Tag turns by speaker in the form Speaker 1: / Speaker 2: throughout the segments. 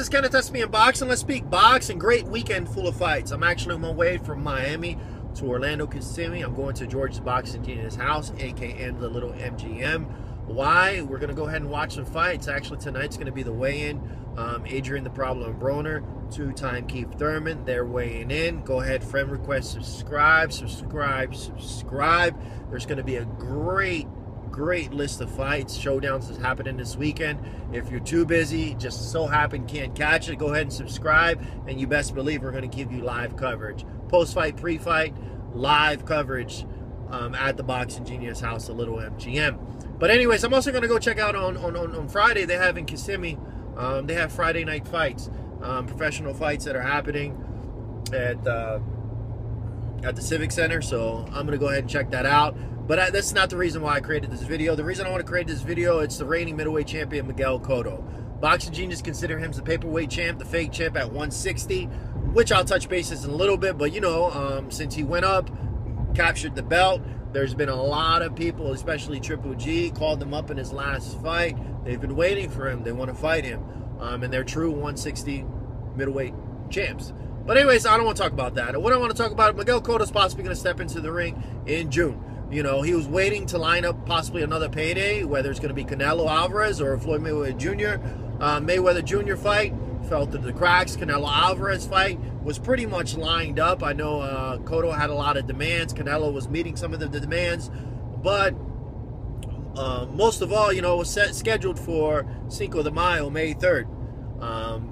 Speaker 1: is Kenneth, SBM Boxing. Let's speak boxing. Great weekend full of fights. I'm actually on my way from Miami to Orlando, Kissimmee. I'm going to George's Boxing Genius house, aka the little MGM. Why? We're going to go ahead and watch some fights. Actually, tonight's going to be the weigh-in. Adrian the Problem Broner, two-time Keith Thurman, they're weighing in. Go ahead, friend request, subscribe. There's going to be a great list of fights, showdowns is happening this weekend. If you're too busy, just so happen can't catch it, go ahead and subscribe, and you best believe we're going to give you live coverage. Post-fight, pre-fight, live coverage at the Boxing Genius house, a little MGM. But anyways, I'm also going to go check out on Friday. They have in Kissimmee, they have Friday night fights, professional fights that are happening at the Civic Center. So I'm going to go ahead and check that out. But that's not the reason why I created this video. The reason I want to create this video, it's the reigning middleweight champion, Miguel Cotto. Boxing Genius consider him the paperweight champ, the fake champ at 160, which I'll touch bases in a little bit. But, you know, since he went up, captured the belt, there's been a lot of people, especially Triple G, called him up in his last fight. They've been waiting for him. They want to fight him. And they're true 160 middleweight champs. But anyways, I don't want to talk about that. What I want to talk about, Miguel Cotto is possibly going to step into the ring in June. You know, he was waiting to line up possibly another payday, whether it's going to be Canelo Alvarez or Floyd Mayweather Jr. Mayweather Jr. fight fell through the cracks. Canelo Alvarez fight was pretty much lined up. I know Cotto had a lot of demands. Canelo was meeting some of the demands. But most of all, you know, it was scheduled for Cinco de Mayo, May 3rd.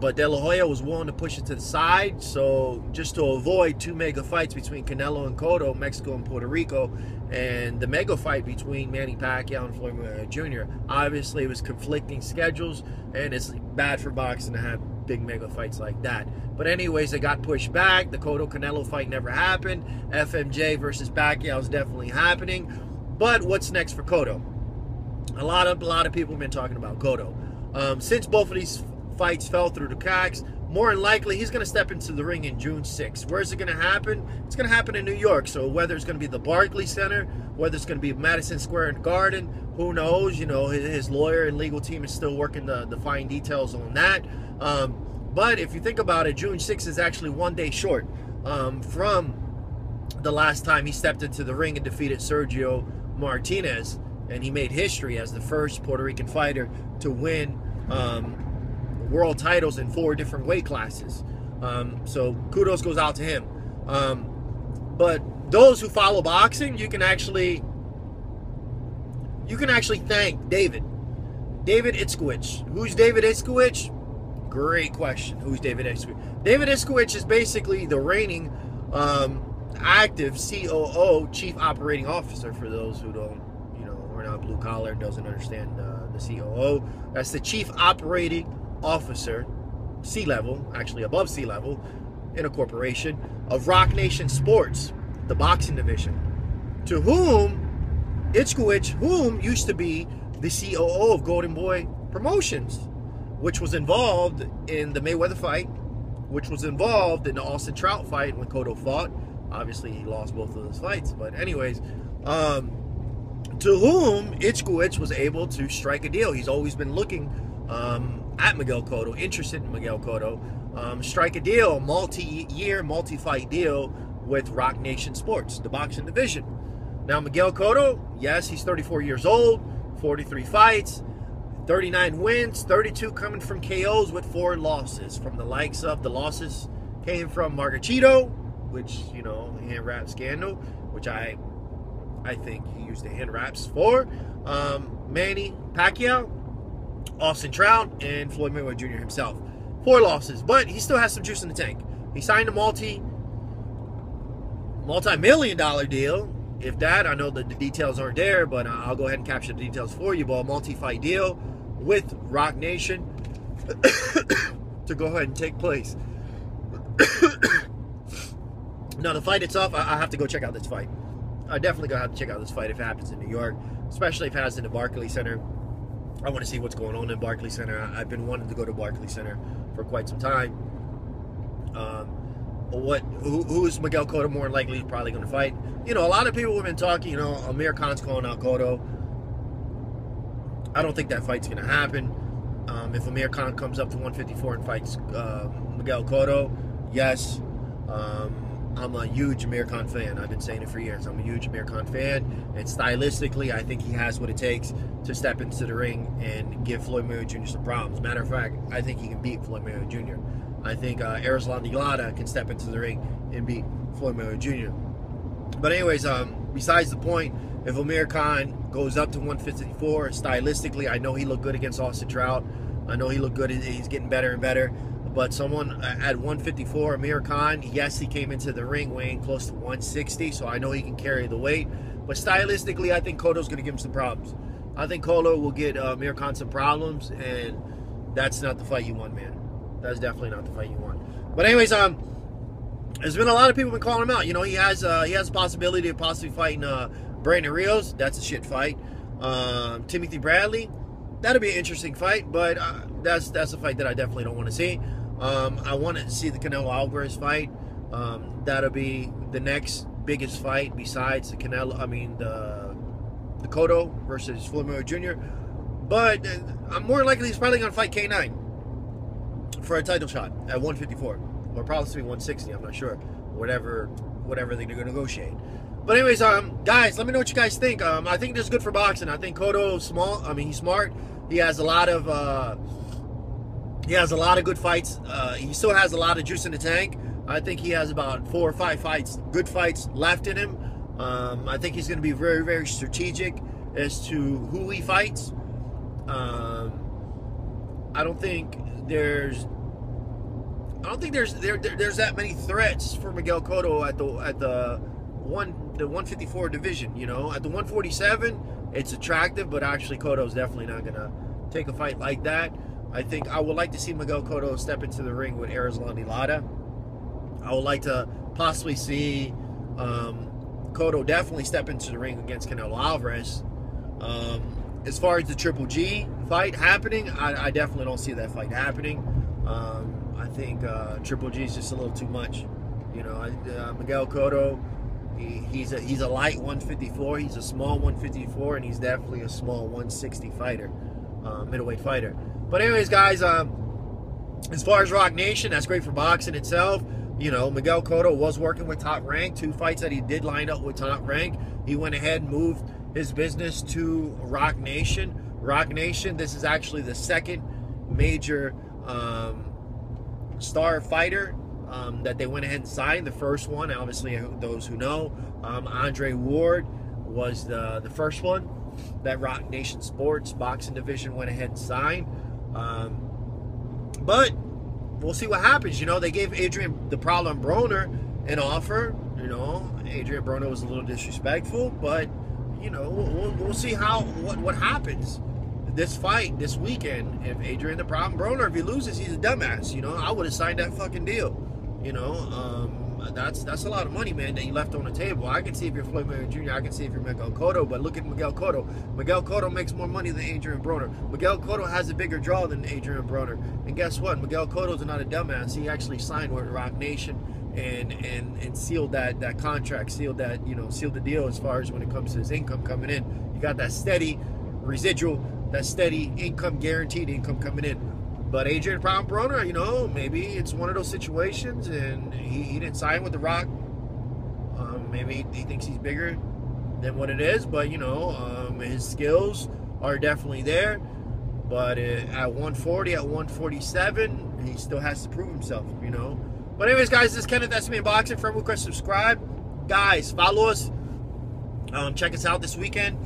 Speaker 1: But De La Hoya was willing to push it to the side, so just to avoid two mega fights between Canelo and Cotto, Mexico and Puerto Rico, and the mega fight between Manny Pacquiao and Floyd Mayweather Jr. Obviously, it was conflicting schedules, and it's bad for boxing to have big mega fights like that. But anyways, it got pushed back. The Cotto-Canelo fight never happened. FMJ versus Pacquiao is definitely happening. But what's next for Cotto? A lot of people have been talking about Cotto. Since both of these fights fell through the cracks, more than likely he's going to step into the ring in June 6th. Where is it going to happen? It's going to happen in New York. So whether it's going to be the Barclays Center, whether it's going to be Madison Square Garden, who knows? You know, his lawyer and legal team is still working the fine details on that. But if you think about it, June 6th is actually 1 day short from the last time he stepped into the ring and defeated Sergio Martinez, and he made history as the first Puerto Rican fighter to win world titles in 4 different weight classes. So kudos goes out to him. But those who follow boxing, you can actually thank David Itzkowicz. Who's David Itzkowicz? Great question. Who's David Itzkowicz? David Itzkowicz is basically the reigning active COO, Chief Operating Officer, for those who don't, you know, we're not blue collar, doesn't understand the COO. That's the Chief Operating Officer, C-level, actually above C-level, in a corporation, of Rock Nation Sports, the boxing division, to whom Itzkowicz, used to be the COO of Golden Boy Promotions, which was involved in the Mayweather fight, which was involved in the Austin Trout fight when Cotto fought. Obviously, he lost both of those fights. But anyways, to whom Itzkowicz was able to strike a deal. He's always been looking at Miguel Cotto, interested in Miguel Cotto, strike a deal, multi-year, multi-fight deal with Rock Nation Sports, the boxing division. Now, Miguel Cotto, yes, he's 34 years old, 43 fights, 39 wins, 32 coming from KOs with 4 losses. From the likes of, the losses came from Margarito, which, you know, hand wrap scandal, which I think he used the hand wraps for, Manny Pacquiao, Austin Trout, and Floyd Mayweather Jr. himself. 4 losses, but he still has some juice in the tank. He signed a multi-million-dollar deal. If that, I know that the details aren't there, but I'll go ahead and capture the details for you. But a multi-fight deal with Rock Nation to go ahead and take place. Now, the fight itself, I have to go check out this fight. I definitely gonna have to check out this fight if it happens in New York, especially if it happens in the Barclays Center. I want to see what's going on in Barclays Center. I've been wanting to go to Barclays Center for quite some time. Who is Miguel Cotto more likely probably going to fight? You know, a lot of people have been talking, you know, Amir Khan's calling out Cotto. I don't think that fight's going to happen. If Amir Khan comes up to 154 and fights Miguel Cotto, yes. I'm a huge Amir Khan fan. I've been saying it for years. I'm a huge Amir Khan fan, and stylistically, I think he has what it takes to step into the ring and give Floyd Mayweather Jr. some problems. Matter of fact, I think he can beat Floyd Mayweather Jr. I think Arizlan Dilata can step into the ring and beat Floyd Mayweather Jr. But anyways, besides the point, if Amir Khan goes up to 154, stylistically, I know he looked good against Austin Trout. I know he looked good. He's getting better and better. But someone at 154, Amir Khan, yes, he came into the ring weighing close to 160, so I know he can carry the weight. But stylistically, I think Cotto's going to give him some problems. I think Cotto will get Amir Khan some problems, and that's not the fight you want, man. That's definitely not the fight you want. But anyways, there's been a lot of people been calling him out. You know, he has a possibility of possibly fighting Brandon Rios. That's a shit fight. Timothy Bradley, that'll be an interesting fight, but that's a fight that I definitely don't want to see. I want to see the Canelo Alvarez fight. That'll be the next biggest fight besides the the Cotto versus Floyd Mayweather Jr. But I'm more likely he's probably going to fight K9 for a title shot at 154, or probably 160. I'm not sure. Whatever they're going to negotiate. But anyways, guys, let me know what you guys think. I think this is good for boxing. I think Cotto's small. I mean, he's smart. He has a lot of good fights. He still has a lot of juice in the tank. I think he has about 4 or 5 fights, good fights left in him. I think he's going to be very, very strategic as to who he fights. I don't think there's that many threats for Miguel Cotto at the 154 division. You know, at the 147, it's attractive, but actually Cotto's definitely not going to take a fight like that. I think I would like to see Miguel Cotto step into the ring with Arizlan Dilata. I would like to possibly see Cotto definitely step into the ring against Canelo Alvarez. As far as the Triple G fight happening, I definitely don't see that fight happening. I think Triple G is just a little too much. You know, Miguel Cotto, he's a light 154. He's a small 154, and he's definitely a small 160 fighter, middleweight fighter. But anyways, guys, as far as Rock Nation, that's great for boxing itself. You know, Miguel Cotto was working with Top Rank. 2 fights that he did line up with Top Rank. He went ahead and moved his business to Rock Nation. Rock Nation, this is actually the second major star fighter that they went ahead and signed. The first one, obviously, those who know, Andre Ward was the first one that Rock Nation Sports boxing division went ahead and signed. But we'll see what happens. You know, they gave Adrian the Problem Broner an offer. You know, Adrian Broner was a little disrespectful, but you know, we'll see what happens this fight this weekend. If Adrian the Problem Broner, if he loses, he's a dumbass. You know, I would have signed that fucking deal. You know, that's a lot of money, man, that you left on the table. I can see if you're Floyd Mayweather Jr., I can see if you're Miguel Cotto, but look at Miguel Cotto. Miguel Cotto makes more money than Adrian Broner. Miguel Cotto has a bigger draw than Adrian Broner. And guess what? Miguel Cotto's not a dumbass. He actually signed with Rock Nation and sealed that contract, sealed the deal as far as when it comes to his income coming in. You got that steady residual, that steady income, guaranteed income coming in. But Adrian Brown Broner, you know, maybe it's one of those situations, and he didn't sign with The Rock. Maybe he thinks he's bigger than what it is, but, you know, his skills are definitely there. But at 140, at 147, he still has to prove himself, you know. But anyways, guys, this is Kenneth, SBM Boxing. Friend request, subscribe. Guys, follow us. Check us out this weekend.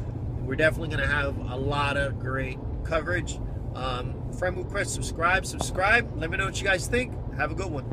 Speaker 1: We're definitely going to have a lot of great coverage. Friend request, subscribe. Let me know what you guys think. Have a good one.